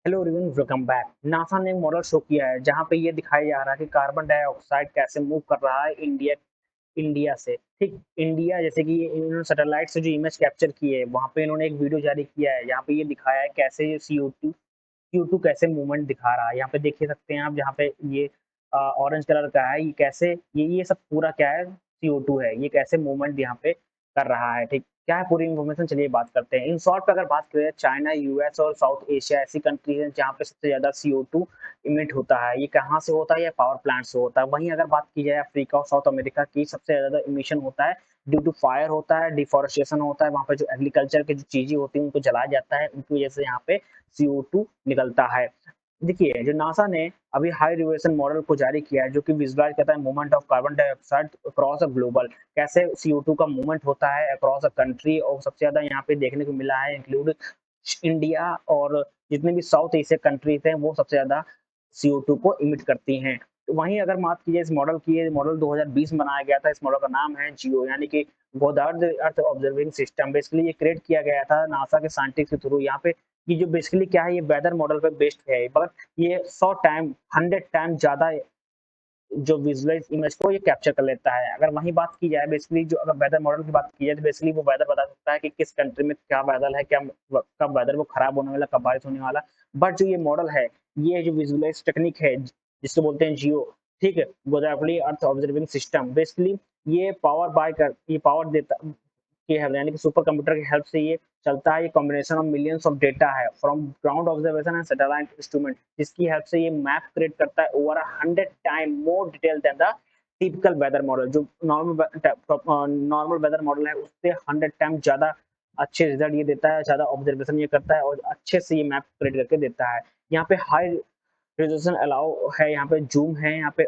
Hello everyone, welcome back. NASA ने एक model show किया है जहां पे ये दिखाया जा रहा है कि कार्बन डाइऑक्साइड कैसे मूव कर रहा है इंडिया इंडिया से। ठीक, इंडिया जैसे कि इन्होंने सैटेलाइट से जो इमेज कैप्चर की है वहां पे इन्होंने एक वीडियो जारी किया है जहां पे ये दिखाया है कैसे ये CO2 कैसे मूवमेंट दिखा रहा है। यहाँ पे देख ही सकते हैं आप, जहाँ पे ये ऑरेंज कलर का है, ये कैसे ये सब पूरा क्या है, CO2 है। ये कैसे मूवमेंट यहाँ पे कर रहा है। ठीक, क्या है पूरी इन्फॉर्मेशन, चलिए बात करते हैं। इन शॉर्ट पे अगर बात करें, चाइना, यूएस और साउथ एशिया ऐसी कंट्री है जहाँ पे सबसे ज्यादा CO2 इमिट होता है। ये कहाँ से होता है? ये पावर प्लांट से होता है। वहीं अगर बात की जाए अफ्रीका और साउथ अमेरिका की, सबसे ज्यादा इमिशन होता है ड्यू टू फायर होता है, डिफॉरेस्टेशन होता है। वहाँ पे जो एग्रीकल्चर की जो चीजें होती हैं उनको जलाया जाता है, उनकी वजह से यहाँ पे CO2 निकलता है। देखिए, जो नासा ने अभी हाई रिजोल्यूशन मॉडल को जारी किया है जो कि विजुअलाइज करता है movement of carbon dioxide across a global, कैसे CO2 का मूवमेंट होता है अक्रॉस अ कंट्री। और सबसे ज्यादा यहाँ पे देखने को मिला है इंक्लूड इंडिया, और जितने भी साउथ एशिया कंट्रीज हैं वो सबसे ज्यादा CO2 को इमिट करती हैं। तो वहीं अगर बात की जाए इस मॉडल की, ये मॉडल 2020 में बनाया गया था। इस मॉडल का नाम है जियो, यानी कि गोदार्ड अर्थ ऑब्जर्विंग सिस्टम। बेसिकली ये क्रिएट किया गया था नासा के साइंटिस्ट के थ्रू। यहाँ पे ये जो बेसिकली क्या है, ये वेदर मॉडल पे बेस्ड है, बट ये 100 टाइम ज्यादा जो विजुअलाइज इमेज को ये कैप्चर कर लेता है। अगर वही बात की जाए बेसिकली, जो अगर वेदर मॉडल की बात की जाए तो बेसिकली वो वेदर बता सकता है कि किस कंट्री में क्या वेदर है, क्या कब वेदर वो खराब होने वाला, कब बारिश होने वाला। बट जो ये मॉडल है, ये जो विजुअलाइज टेक्निक है जिसको बोलते हैं जियो, ठीक है, गोदावरी अर्थ ऑब्जर्विंग सिस्टम, बेसिकली ये पावर देता की हेल्प, यानी कि सुपर कंप्यूटर की हेल्प से ये चलता है। ये combination of millions of data है from ground observation and satellite instrument, जिसकी हेल्प से ये मैप क्रिएट करता है over 100 time more detail than the typical weather model. जो नॉर्मल वेदर मॉडल है उससे 100 टाइम ज्यादा अच्छे रिजल्ट ये देता है, ज्यादा ऑब्जर्वेशन ये करता है और अच्छे से ये मैप क्रिएट करके देता है। यहाँ पे हाई रेजोल्यूशन अलाउ है, यहाँ पे जूम है, यहाँ पे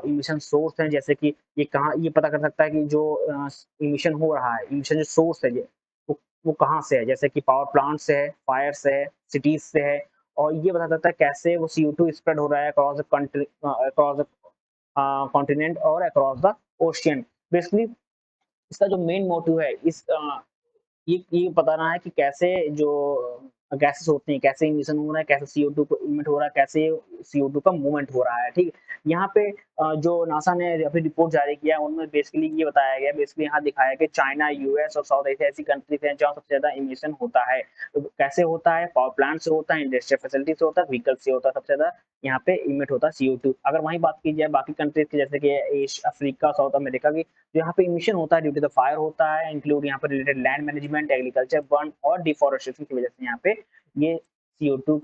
इमिशन सोर्स है, जैसे कि ये कहाँ, ये पता कर सकता है कि जो इमिशन हो रहा है, इमिशन जो सोर्स है ये वो कहाँ से है, जैसे कि पावर प्लांट से है, फायर से है, सिटीज से है। और ये बता सकता है कैसे वो CO2 स्प्रेड हो रहा है across the country, across the continent और अक्रॉस द ओशियन। बेसिकली इसका जो मेन मोटिव है इस ये बताना है कि कैसे जो गैसेस होते हैं, कैसे इमिशन हो रहा है, कैसे CO2 को इमिट हो रहा है, कैसे CO2 का मूवमेंट हो रहा है। ठीक है, यहाँ पे जो नासा ने अभी रिपोर्ट जारी किया है उनमें बेसिकली ये बताया गया, बेसिकली यहाँ दिखाया कि चाइना, यूएस और साउथ एशिया ऐसी कंट्रीज हैं जहाँ सबसे ज्यादा इमिशन होता है। तो कैसे होता है? पावर प्लांट से होता है, इंडस्ट्रियल फैसिलिटी से होता है, व्हीकल से होता है। सबसे ज्यादा यहाँ पे इमिट होता है CO2। अगर वहीं बात की जाए बाकी कंट्रीज की, जैसे कि अफ्रीका, साउथ अमेरिका की, जो यहाँ पे इमिशन होता है ड्यू टू द फायर होता है, इंक्लूड यहाँ पे related land management, agriculture, burn और डिफॉरेस्टेशन की वजह से यहाँ पे ये CO2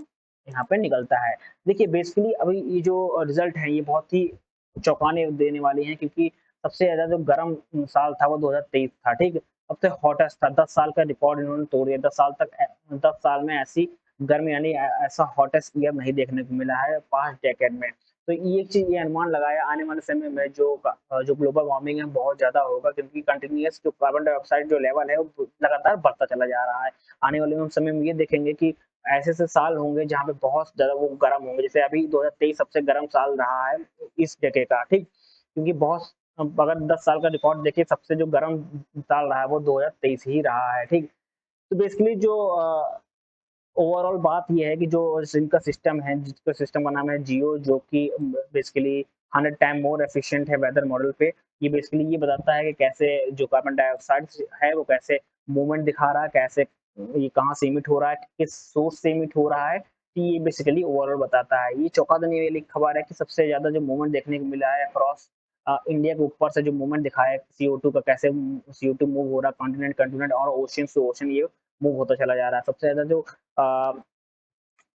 यहाँ पे निकलता है। देखिए, बेसिकली अभी ये जो रिजल्ट है ये बहुत ही चौंकाने देने वाली हैं, क्योंकि सबसे ज्यादा जो गर्म साल था वो 2023 था। ठीक है, सबसे हॉटेस्ट था, 10 साल का रिकॉर्ड इन्होंने तोड़ दिया। 10 साल में ऐसी गर्मी, यानी ऐसा हॉटेस्ट ईयर नहीं देखने को मिला है पास्ट डेकेड में। तो ये चीज, ये अनुमान लगाया आने वाले समय में जो ग्लोबल वार्मिंग है बहुत ज्यादा होगा, क्योंकि कंटिन्यूअस जो कार्बन डाइऑक्साइड जो लेवल है वो लगातार बढ़ता चला जा रहा है। आने वाले हम समय में ये देखेंगे कि ऐसे साल होंगे जहाँ पे बहुत ज्यादा वो गर्म होंगे, जैसे अभी 2023 सबसे गर्म साल रहा है इस डेकेड का। ठीक, क्योंकि बहुत, अगर 10 साल का रिकॉर्ड देखिए, सबसे जो गर्म साल रहा है वो 2023 ही रहा है। ठीक, तो बेसिकली जो ओवरऑल बात ये है कि जो इनका सिस्टम है, जिसका सिस्टम का नाम है जियो, जो कि बेसिकली 100 टाइम मोर एफिशिएंट है वेदर मॉडल पे। ये बेसिकली ये बताता है कि कैसे जो कार्बन डाइऑक्साइड है वो कैसे मूवमेंट दिखा रहा है, कैसे ये कहाँ से इमिट हो रहा है, किस सोर्स से इमिट हो रहा है। कि ये बेसिकली ओवरऑल बताता है। ये चौंका देने वाली खबर है कि सबसे ज्यादा जो मूवमेंट देखने को मिला है अक्रॉस इंडिया के ऊपर से, जो मूवमेंट दिखाया है CO2 का, कैसे CO2 मूव हो रहा है कॉन्टिनेंट कॉन्टिनेंट और ओशन से ओशन, ये मूव होता चला जा रहा है। सबसे ज्यादा जो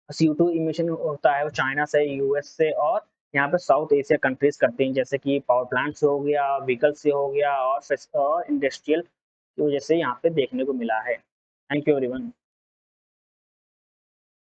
CO2 इमिशन होता है वो चाइना से, यूएस से और यहाँ पे साउथ एशिया कंट्रीज करते हैं, जैसे कि पावर प्लांट से हो गया, व्हीकल से हो गया और इंडस्ट्रियल की वजह से यहाँ पे देखने को मिला है। Thank you everyone.